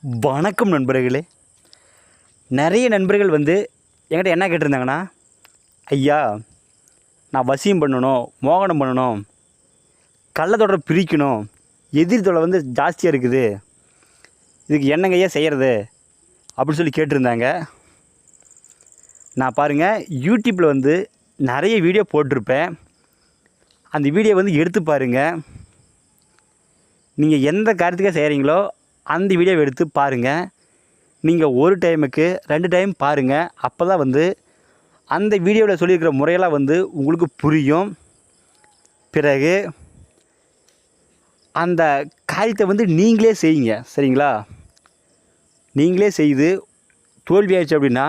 வணக்கம் நண்பர்களே. நிறைய நண்பர்கள் என்கிட்ட என்ன கேட்டிருந்தாங்கன்னா, ஐயா நான் வசியம் பண்ணணும், மோகனம் பண்ணணும், கள்ளத்தொடரை பிரிக்கணும், எதிரி தொல்லை ஜாஸ்தியாக இருக்குது, இதுக்கு என்னங்க ஐயா செய்கிறது அப்படின்னு சொல்லி கேட்டிருந்தாங்க. நான் பாருங்கள், யூடியூப்பில் நிறைய வீடியோ போட்டிருப்பேன். அந்த வீடியோ எடுத்து பாருங்கள். நீங்கள் எந்த காரியத்துக்காக செய்கிறீங்களோ அந்த வீடியோவை எடுத்து பாருங்கள். நீங்கள் ஒரு டைமுக்கு 2 டைம் பாருங்கள். அப்போ தான் அந்த வீடியோவில் சொல்லியிருக்கிற முறையெல்லாம் உங்களுக்கு புரியும். பிறகு அந்த காரியத்தை நீங்களே செய்யுங்க. சரிங்களா? நீங்களே செய்து தோல்வி ஆயிடுச்சு அப்படின்னா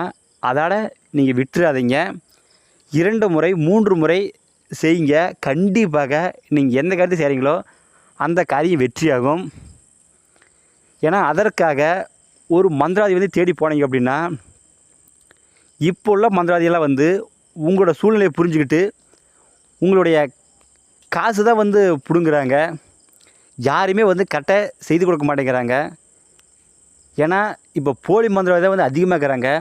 அதோட நீங்கள் விட்டுறாதீங்க. 2 முறை 3 முறை செய்யுங்க. கண்டிப்பாக நீங்கள் எந்த காரியத்தை செய்கிறீங்களோ அந்த காரியம் வெற்றியாகும். ஏன்னா அதற்காக ஒரு மந்திராதி தேடி போனீங்க அப்படின்னா, இப்போ உள்ள மந்திராதியெல்லாம் உங்களோட சூழ்நிலையை புரிஞ்சுக்கிட்டு உங்களுடைய காசு தான் பிடுங்குறாங்க. யாருமே கரெக்டாக செய்து கொடுக்க மாட்டேங்கிறாங்க. ஏன்னா இப்போ போலி மந்திரவாதி தான் அதிகமாக இருக்கிறாங்க.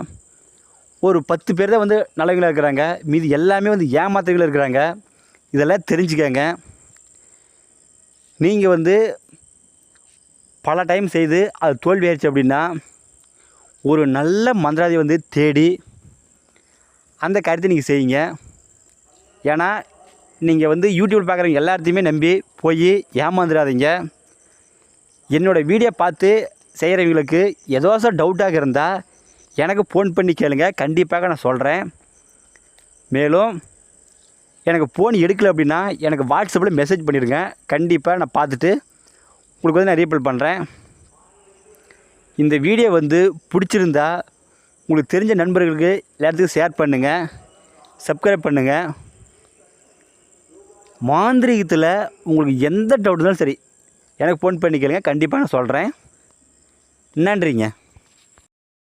ஒரு 10 பேர் தான் நல்லவங்களாக இருக்கிறாங்க. மீதி எல்லாமே ஏமாத்துறவங்களா இருக்கிறாங்க. இதெல்லாம் தெரிஞ்சுக்கங்க. நீங்கள் பல டைம் செய்து அது தோல்வி ஆயிடுச்சு அப்படின்னா, ஒரு நல்ல மந்திராதி தேடி அந்த காரியத்தை நீங்கள் செய்யுங்க. ஏன்னா நீங்கள் யூடியூப்பில் பார்க்குறவங்க எல்லாத்தையுமே நம்பி போய் ஏமாந்துடாதீங்க. என்னோடய வீடியோ பார்த்து செய்கிறவங்களுக்கு ஏதோசம் டவுட்டாக இருந்தால் எனக்கு ஃபோன் பண்ணி கேளுங்க. கண்டிப்பாக நான் சொல்கிறேன். மேலும் எனக்கு ஃபோன் எடுக்கலை அப்படின்னா எனக்கு வாட்ஸ்அப்பில் மெசேஜ் பண்ணிடுங்க. கண்டிப்பாக நான் பார்த்துட்டு உங்களுக்கு நான் ரீப்ளை பண்ணுறேன். இந்த வீடியோ பிடிச்சிருந்தா உங்களுக்கு தெரிஞ்ச நண்பர்களுக்கு எல்லாத்துக்கும் ஷேர் பண்ணுங்கள், சப்ஸ்கிரைப் பண்ணுங்கள். மாந்திரீகத்தில் உங்களுக்கு எந்த டவுட் இருந்தாலும் சரி எனக்கு ஃபோன் பண்ணி கேளுங்க. கண்டிப்பாக நான் சொல்கிறேன். நன்றிங்க.